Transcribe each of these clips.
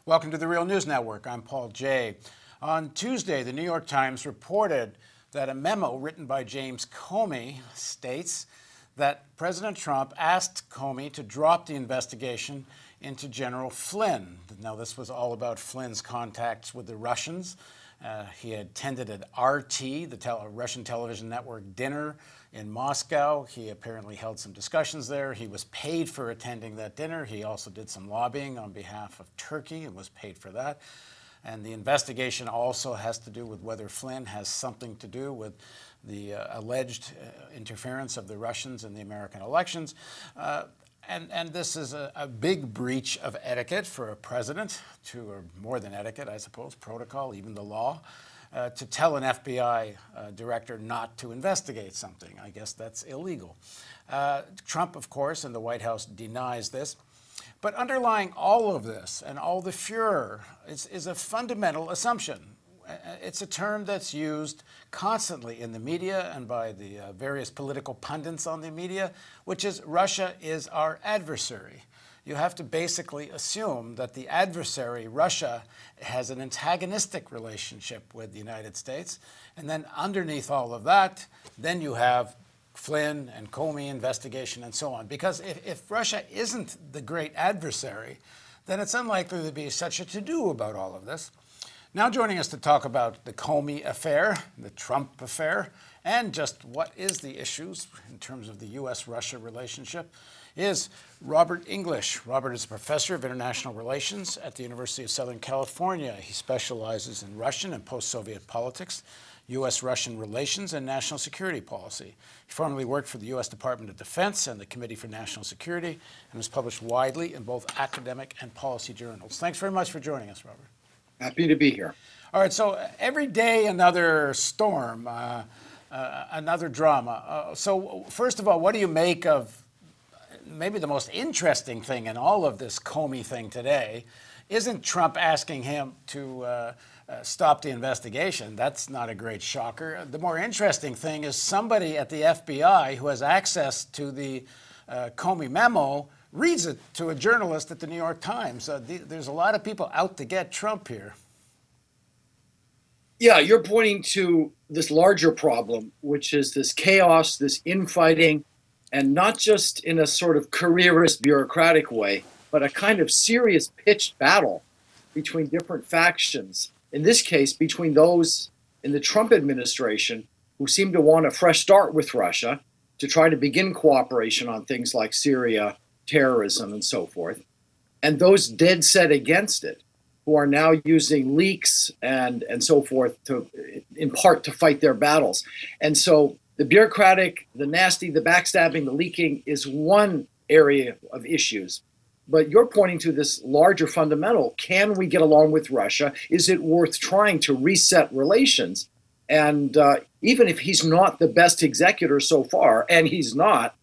Welcome to the Real News Network. I'm Paul Jay. On Tuesday, the New York Times reported that a memo written by James Comey states that President Trump asked Comey to drop the investigation into General Flynn. Now, this was all about Flynn's contacts with the Russians. He attended an RT, the Russian television network, dinner in Moscow. He apparently held some discussions there. He was paid for attending that dinner. He also did some lobbying on behalf of Turkey and was paid for that. And the investigation also has to do with whether Flynn has something to do with the alleged interference of the Russians in the American elections. And this is a big breach of etiquette for a president, or more than etiquette, I suppose, protocol, even the law, to tell an FBI director not to investigate something. I guess that's illegal. Trump, of course, and the White House denies this. But underlying all of this and all the furor is a fundamental assumption. It's a term that's used constantly in the media and by the various political pundits on the media, which is Russia is our adversary. You have to basically assume that the adversary, Russia, has an antagonistic relationship with the United States. And then underneath all of that, then you have Flynn and Comey investigation and so on. Because if Russia isn't the great adversary, then it's unlikely to be such a to-do about all of this. Now joining us to talk about the Comey affair, the Trump affair, and just what is the issues in terms of the U.S.-Russia relationship is Robert English. Robert is a professor of international relations at the University of Southern California. He specializes in Russian and post-Soviet politics, U.S.-Russian relations, and national security policy. He formerly worked for the U.S. Department of Defense and the Committee for National Security and has published widely in both academic and policy journals. Thanks very much for joining us, Robert. Happy to be here. All right, so every day another storm, another drama. So first of all, what do you make of maybe the most interesting thing in all of this Comey thing today? Isn't Trump asking him to stop the investigation? That's not a great shocker. The more interesting thing is somebody at the FBI who has access to the Comey memo reads it to a journalist at the New York Times. There's a lot of people out to get Trump here. Yeah, you're pointing to this larger problem, which is this chaos, this infighting, and not just in a sort of careerist bureaucratic way, but a kind of serious pitched battle between different factions. In this case, between those in the Trump administration who seem to want a fresh start with Russia to try to begin cooperation on things like Syria, terrorism, and so forth, and those dead set against it, who are now using leaks and so forth to, in part, to fight their battles. And so the bureaucratic, the nasty, the backstabbing, the leaking is one area of issues. But you're pointing to this larger fundamental. Can we get along with Russia? Is it worth trying to reset relations? And even if he's not the best executor so far, and he's not,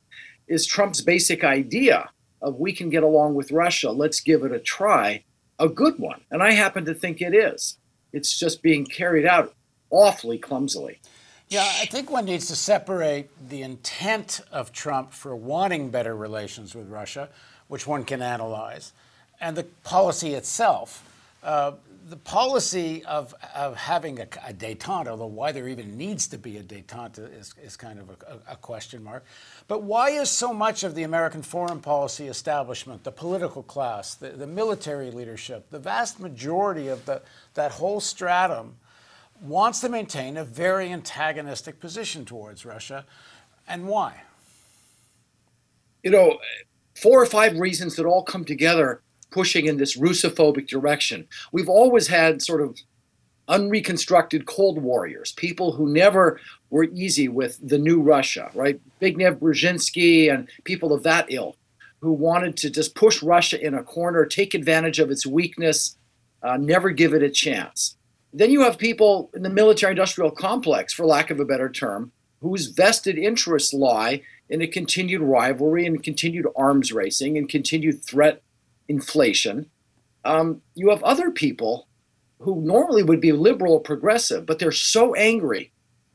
is Trump's basic idea of we can get along with Russia, let's give it a try, a good one? And I happen to think it is. It's just being carried out awfully clumsily. Yeah, I think one needs to separate the intent of Trump for wanting better relations with Russia, which one can analyze, and the policy itself. The policy of having a détente, although why there even needs to be a détente is kind of a question mark. But why is so much of the American foreign policy establishment, the political class, the military leadership, the vast majority of that whole stratum wants to maintain a very antagonistic position towards Russia, and why? You know, 4 or 5 reasons that all come together pushing in this Russophobic direction. We've always had sort of unreconstructed Cold Warriors, people who never were easy with the new Russia, right? Zbigniew Brzezinski and people of that ilk who wanted to just push Russia in a corner, take advantage of its weakness, never give it a chance. Then you have people in the military-industrial complex, for lack of a better term, whose vested interests lie in a continued rivalry and continued arms racing and continued threat inflation. You have other people who normally would be liberal or progressive, but they're so angry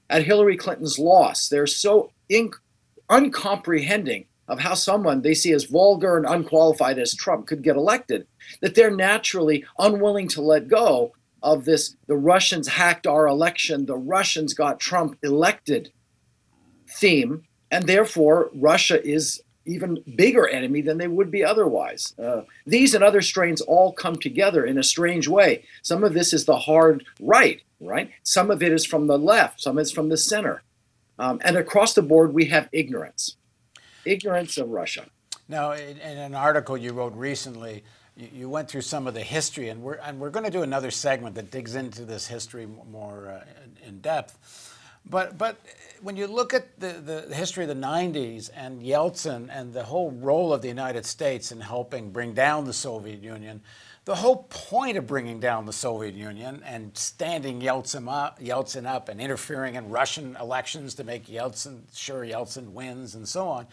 at Hillary Clinton's loss. They're so uncomprehending of how someone they see as vulgar and unqualified as Trump could get elected, that they're naturally unwilling to let go of this, the Russians hacked our election, the Russians got Trump elected theme, and therefore Russia is even bigger enemy than they would be otherwise. These and other strains all come together in a strange way. Some of this is the hard right? Some of it is from the left, some is from the center. And across the board, we have ignorance of Russia. Now, in an article you wrote recently, you went through some of the history, and we're going to do another segment that digs into this history more in depth. But when you look at the history of the 90s and Yeltsin and the whole role of the United States in helping bring down the Soviet Union, the whole point of bringing down the Soviet Union and standing Yeltsin up and interfering in Russian elections to make sure Yeltsin wins and so on,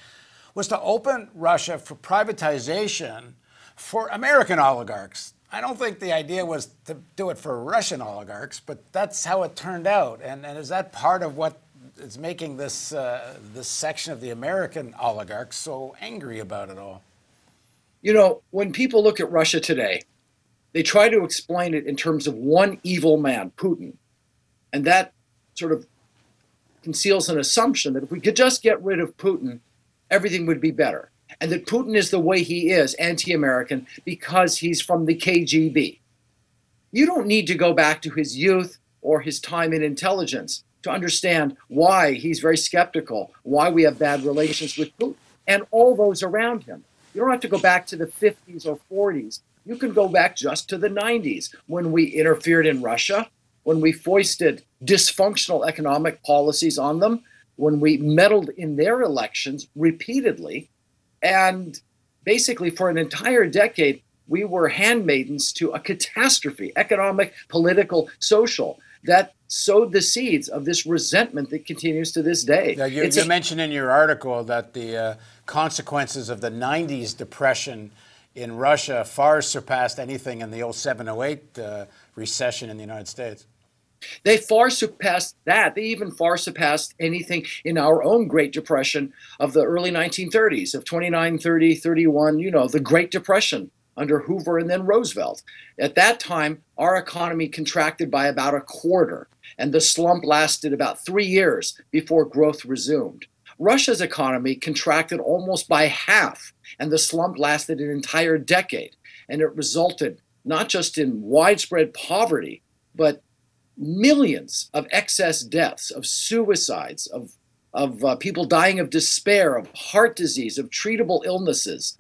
was to open Russia for privatization for American oligarchs. I don't think the idea was to do it for Russian oligarchs, but that's how it turned out. And is that part of what is making this section of the American oligarchs so angry about it all? You know, when people look at Russia today, they try to explain it in terms of one evil man, Putin. And that sort of conceals an assumption that if we could just get rid of Putin, everything would be better. And that Putin is the way he is, anti-American, because he's from the KGB. You don't need to go back to his youth or his time in intelligence to understand why he's very skeptical, why we have bad relations with Putin, and all those around him. You don't have to go back to the 50s or 40s. You can go back just to the 90s when we interfered in Russia, when we foisted dysfunctional economic policies on them, when we meddled in their elections repeatedly. And basically, for an entire decade, we were handmaidens to a catastrophe, economic, political, social, that sowed the seeds of this resentment that continues to this day. Now, you mentioned in your article that the consequences of the 90s depression in Russia far surpassed anything in the 07-08 recession in the United States. They far surpassed that. They even far surpassed anything in our own Great Depression of the early 1930s, of 29, 30, 31, you know, the Great Depression under Hoover and then Roosevelt. At that time, our economy contracted by about a quarter, and the slump lasted about 3 years before growth resumed. Russia's economy contracted almost by half, and the slump lasted an entire decade. And it resulted not just in widespread poverty, but millions of excess deaths, of suicides, of people dying of despair, of heart disease, of treatable illnesses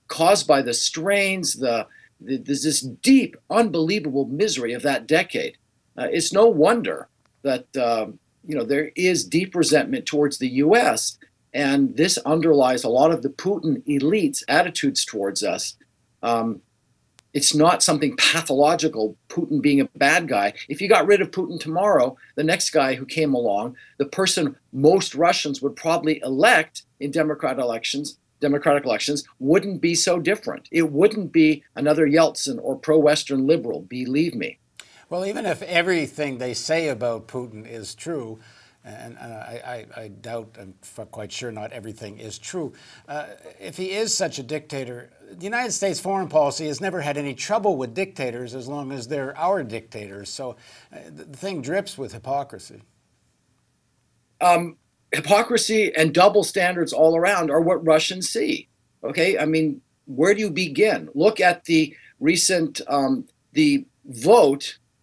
caused by the strains, there's this deep, unbelievable misery of that decade. It's no wonder that there is deep resentment towards the U.S., and this underlies a lot of the Putin elite's attitudes towards us. It's not something pathological, Putin being a bad guy. If you got rid of Putin tomorrow, the next guy who came along, the person most Russians would probably elect in democratic elections, wouldn't be so different. It wouldn't be another Yeltsin or pro-Western liberal, believe me. Well, even if everything they say about Putin is true, and I doubt, I'm quite sure not everything is true. If he is such a dictator, the United States foreign policy has never had any trouble with dictators as long as they're our dictators. So the thing drips with hypocrisy. Hypocrisy and double standards all around are what Russians see. Okay, I mean, where do you begin? Look at the recent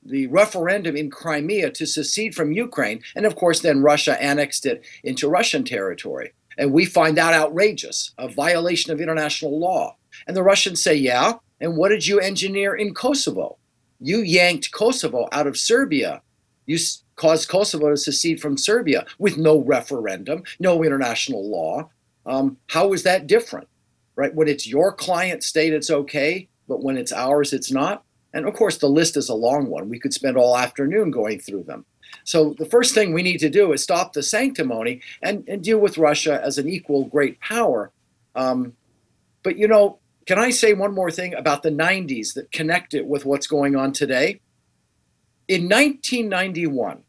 the referendum in Crimea to secede from Ukraine, and of course then Russia annexed it into Russian territory. And we find that outrageous, a violation of international law. And the Russians say, yeah, and what did you engineer in Kosovo? You yanked Kosovo out of Serbia. You caused Kosovo to secede from Serbia with no referendum, no international law. How is that different, right? When it's your client state, it's okay, but when it's ours, it's not. And of course, the list is a long one. We could spend all afternoon going through them. So the first thing we need to do is stop the sanctimony and deal with Russia as an equal great power. But, you know, can I say one more thing about the 90s that connect it with what's going on today? In 1991,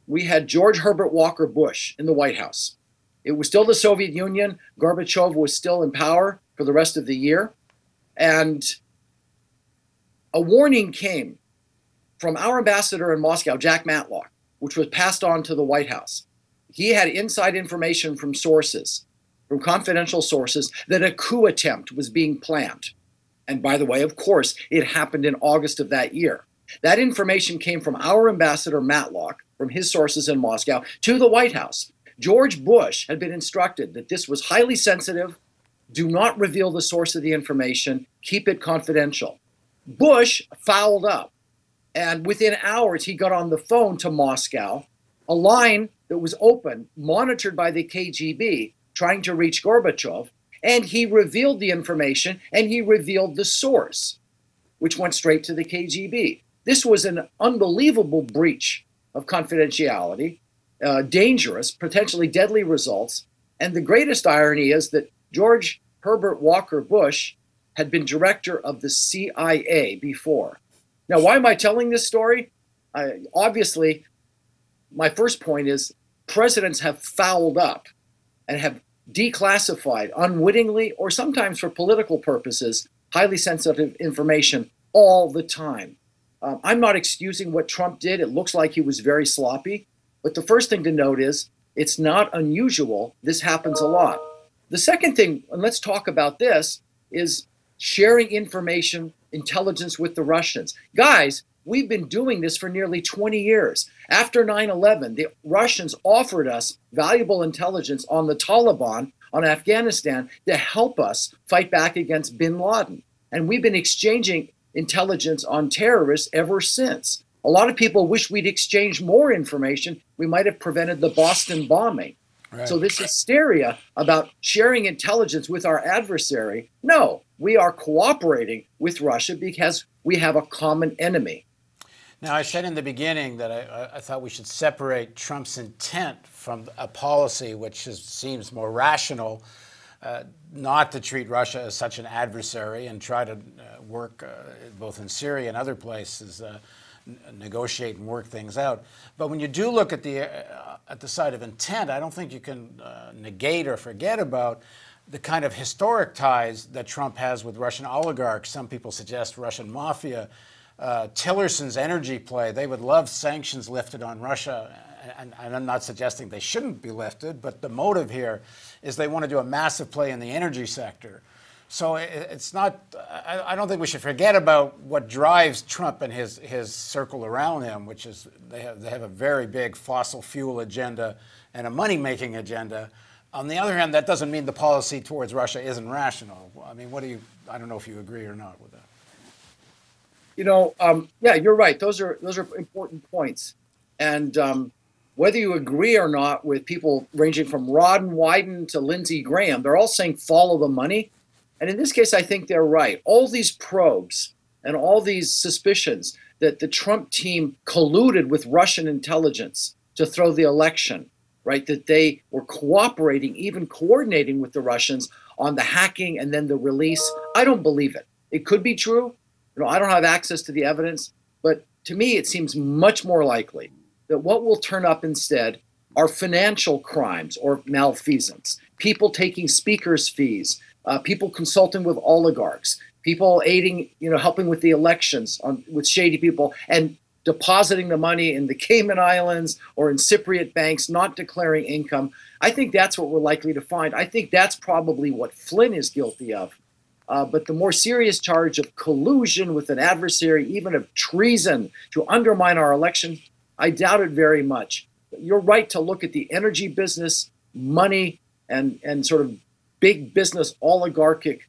we had George Herbert Walker Bush in the White House. It was still the Soviet Union. Gorbachev was still in power for the rest of the year. And a warning came from our ambassador in Moscow, Jack Matlock, which was passed on to the White House. He had inside information from sources, from confidential sources, that a coup attempt was being planned. And by the way, of course, it happened in August of that year. That information came from our ambassador Matlock, from his sources in Moscow, to the White House. George Bush had been instructed that this was highly sensitive. Do not reveal the source of the information. Keep it confidential. Bush fouled up. And within hours, he got on the phone to Moscow, a line that was open, monitored by the KGB, trying to reach Gorbachev. And he revealed the information, and he revealed the source, which went straight to the KGB. This was an unbelievable breach of confidentiality, dangerous, potentially deadly results. And the greatest irony is that George Herbert Walker Bush had been director of the CIA before. Now, why am I telling this story? Obviously, my first point is presidents have fouled up and have declassified unwittingly or sometimes for political purposes highly sensitive information all the time. I'm not excusing what Trump did. It looks like he was very sloppy. But the first thing to note is it's not unusual. This happens a lot. The second thing, and let's talk about this, is sharing information, intelligence with the Russians. Guys, we've been doing this for nearly 20 years. After 9/11, the Russians offered us valuable intelligence on the Taliban, on Afghanistan, to help us fight back against bin Laden. And we've been exchanging intelligence on terrorists ever since. A lot of people wish we'd exchanged more information. We might have prevented the Boston bombing. Right. So this hysteria about sharing intelligence with our adversary, no, we are cooperating with Russia because we have a common enemy. Now, I said in the beginning that I thought we should separate Trump's intent from a policy which seems more rational, not to treat Russia as such an adversary and try to work both in Syria and other places, negotiate and work things out. But when you do look at the side of intent, I don't think you can negate or forget about the kind of historic ties that Trump has with Russian oligarchs. Some people suggest Russian mafia. Tillerson's energy play, they would love sanctions lifted on Russia, and I'm not suggesting they shouldn't be lifted, but the motive here is they want to do a massive play in the energy sector. So it's not, I don't think we should forget about what drives Trump and his circle around him, which is they have a very big fossil fuel agenda and a money-making agenda. On the other hand, that doesn't mean the policy towards Russia isn't rational. I mean, I don't know if you agree or not with that. You know, yeah, you're right. Those are important points. And whether you agree or not with people ranging from Rod and Wyden to Lindsey Graham, they're all saying follow the money. And in this case, I think they're right. All these probes and all these suspicions that the Trump team colluded with Russian intelligence to throw the election, right? That they were cooperating, even coordinating with the Russians on the hacking and then the release. I don't believe it. It could be true. You know, I don't have access to the evidence, but to me, it seems much more likely that what will turn up instead are financial crimes or malfeasance, people taking speakers' fees, people consulting with oligarchs, people aiding, helping with the elections with shady people and depositing the money in the Cayman Islands or in Cypriot banks, not declaring income. I think that's what we're likely to find. I think that's probably what Flynn is guilty of. But the more serious charge of collusion with an adversary, even of treason to undermine our election, I doubt it very much. You're right to look at the energy business, money, and sort of big business oligarchic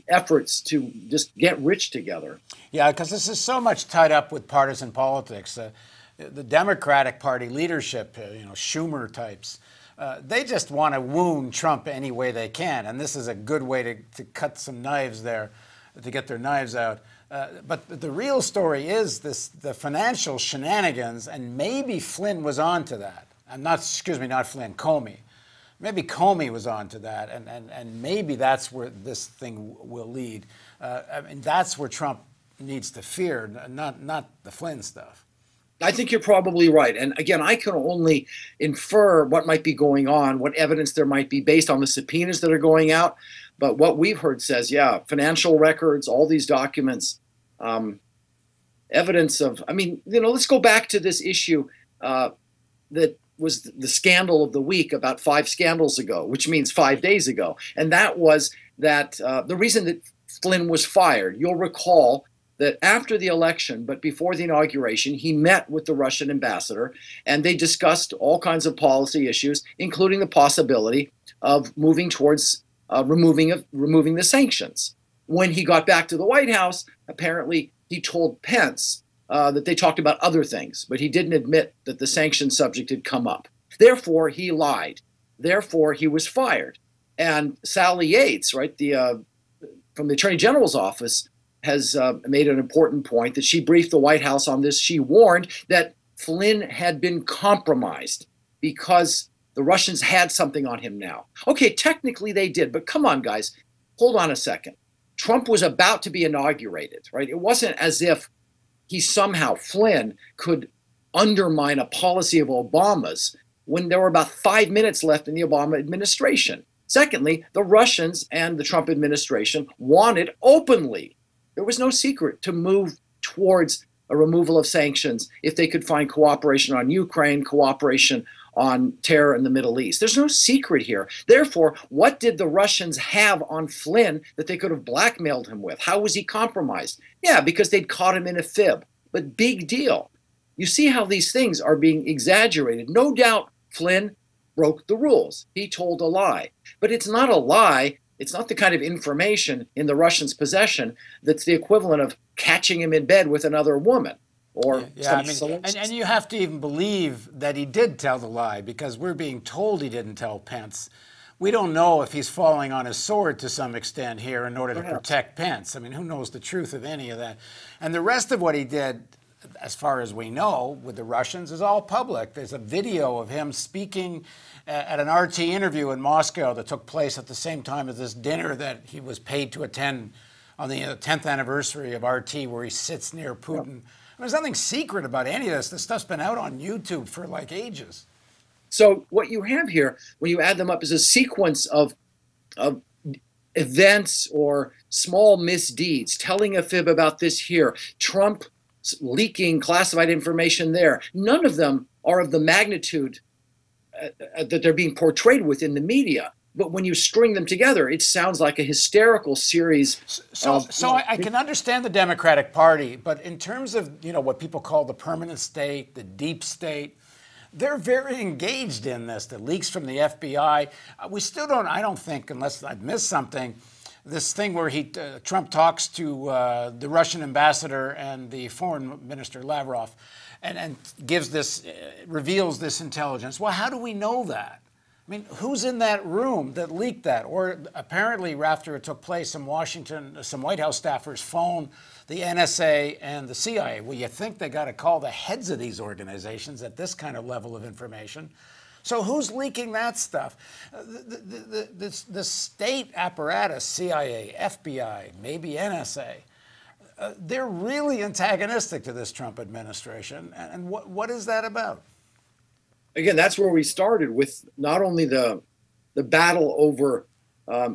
efforts to just get rich together. Yeah, because this is so much tied up with partisan politics. The Democratic Party leadership, Schumer types, they just want to wound Trump any way they can. And this is a good way to cut some knives there, to get their knives out. But the real story is the financial shenanigans, and maybe Flynn was on to that. Not Flynn, Comey. Maybe Comey was on to that, and maybe that's where this thing will lead. I mean, that's where Trump needs to fear, not the Flynn stuff. I think you're probably right. And again, I can only infer what might be going on, what evidence there might be based on the subpoenas that are going out. But what we've heard says, yeah, financial records, all these documents, evidence of, I mean, let's go back to this issue that was the scandal of the week about 5 scandals ago, which means 5 days ago. And that was that the reason that Flynn was fired, you'll recall that after the election, but before the inauguration, he met with the Russian ambassador and they discussed all kinds of policy issues, including the possibility of moving towards removing the sanctions. When he got back to the White House, apparently he told Pence that they talked about other things, but he didn't admit that the sanctions subject had come up. Therefore, he lied. Therefore, he was fired. And Sally Yates, right, from the Attorney General's office, has made an important point that she briefed the White House on this. She warned that Flynn had been compromised because the Russians had something on him now. Okay, technically they did, but come on, guys, hold on a second. Trump was about to be inaugurated, right? It wasn't as if Flynn could undermine a policy of Obama's when there were about 5 minutes left in the Obama administration. Secondly, the Russians and the Trump administration wanted openly, there was no secret, to move towards a removal of sanctions if they could find cooperation on Ukraine, cooperation on terror in the Middle East. There's no secret here. Therefore, what did the Russians have on Flynn that they could have blackmailed him with? How was he compromised? Yeah, because they'd caught him in a fib. But big deal. You see how these things are being exaggerated. No doubt Flynn broke the rules. He told a lie. But it's not a lie. It's not the kind of information in the Russians' possession that's the equivalent of catching him in bed with another woman. Or and you have to even believe that he did tell the lie, because we're being told he didn't tell Pence. We don't know if he's falling on his sword to some extent here in order to protect Pence. I mean, who knows the truth of any of that? And the rest of what he did, as far as we know, with the Russians is all public. There's a video of him speaking at an RT interview in Moscow that took place at the same time as this dinner that he was paid to attend on the 10th anniversary of RT, where he sits near Putin. Yep. There's nothing secret about any of this. This stuff's been out on YouTube for like ages. So what you have here, when you add them up, is a sequence of events or small misdeeds, telling a fib about this here, Trump leaking classified information there. None of them are of the magnitude that they're being portrayed with in the media. But when you string them together, it sounds like a hysterical series. So I can understand the Democratic Party, but in terms of what people call the permanent state, the deep state, they're very engaged in this. The leaks from the FBI, we still don't. I don't think, unless I've missed something, this thing where Trump talks to the Russian ambassador and the foreign minister Lavrov, and reveals this intelligence. Well, how do we know that? I mean, who's in that room that leaked that? Or apparently, after it took place in Washington, some White House staffers phoned the NSA and the CIA. Well, you think they got to call the heads of these organizations at this kind of level of information. So who's leaking that stuff? The state apparatus, CIA, FBI, maybe NSA, they're really antagonistic to this Trump administration. And what is that about? Again, that's where we started with not only the battle over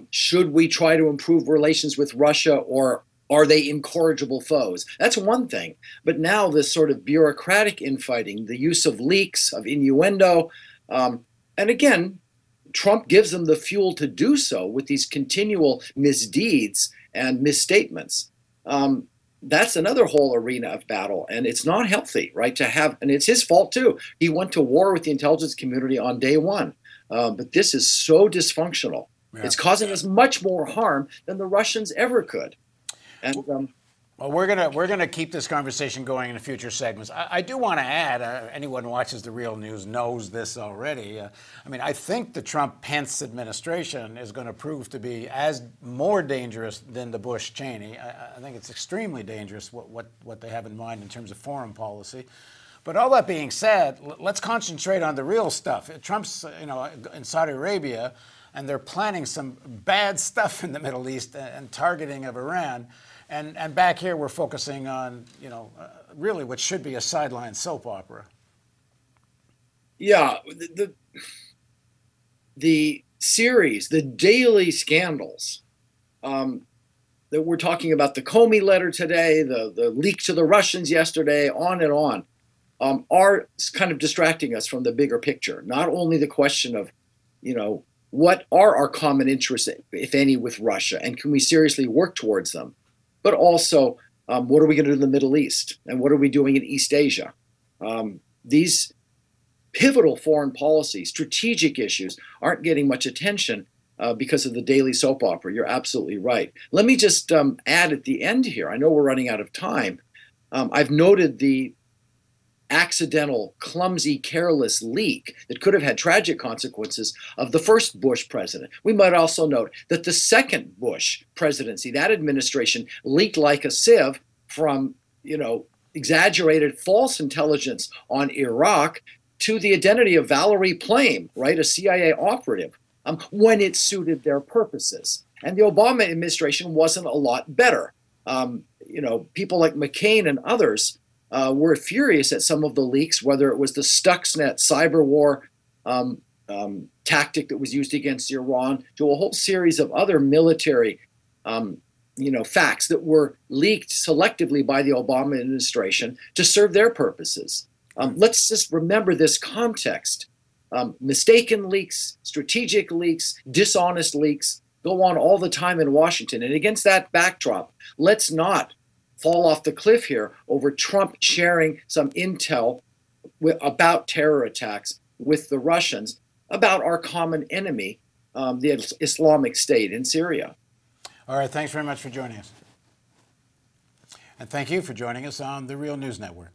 should we try to improve relations with Russia, or are they incorrigible foes? That's one thing. But now this sort of bureaucratic infighting, the use of leaks, of innuendo, and again, Trump gives them the fuel to do so with these continual misdeeds and misstatements. That's another whole arena of battle, and it's not healthy, right? And it's his fault too. He went to war with the intelligence community on day one, but this is so dysfunctional. Yeah. It's causing us much more harm than the Russians ever could. And well, we're gonna keep this conversation going in future segments. I do want to add, anyone who watches The Real News knows this already. I mean, I think the Trump-Pence administration is going to prove to be more dangerous than the Bush-Cheney. I think it's extremely dangerous what they have in mind in terms of foreign policy. But all that being said, let's concentrate on the real stuff. Trump's, in Saudi Arabia, and they're planning some bad stuff in the Middle East and targeting of Iran. And back here, we're focusing on, really what should be a sideline soap opera. Yeah, the series, the daily scandals that we're talking about, the Comey letter today, the leak to the Russians yesterday, on and on, are kind of distracting us from the bigger picture. Not only the question of, what are our common interests, if any, with Russia, and can we seriously work towards them, but also what are we going to do in the Middle East, and what are we doing in East Asia? These pivotal foreign policy, strategic issues aren't getting much attention because of the daily soap opera. You're absolutely right. Let me just add at the end here, I know we're running out of time. I've noted the accidental, clumsy, careless leak that could have had tragic consequences of the first Bush president. We might also note that the second Bush presidency, that administration, leaked like a sieve from, exaggerated false intelligence on Iraq to the identity of Valerie Plame, right, a CIA operative, when it suited their purposes. And the Obama administration wasn't a lot better. People like McCain and others were furious at some of the leaks, whether it was the Stuxnet cyber war tactic that was used against Iran, to a whole series of other military facts that were leaked selectively by the Obama administration to serve their purposes. Let's just remember this context. Mistaken leaks, strategic leaks, dishonest leaks go on all the time in Washington. And against that backdrop, let's not fall off the cliff here over Trump sharing some intel about terror attacks with the Russians, about our common enemy, the Islamic State in Syria. All right, thanks very much for joining us. And thank you for joining us on the Real News Network.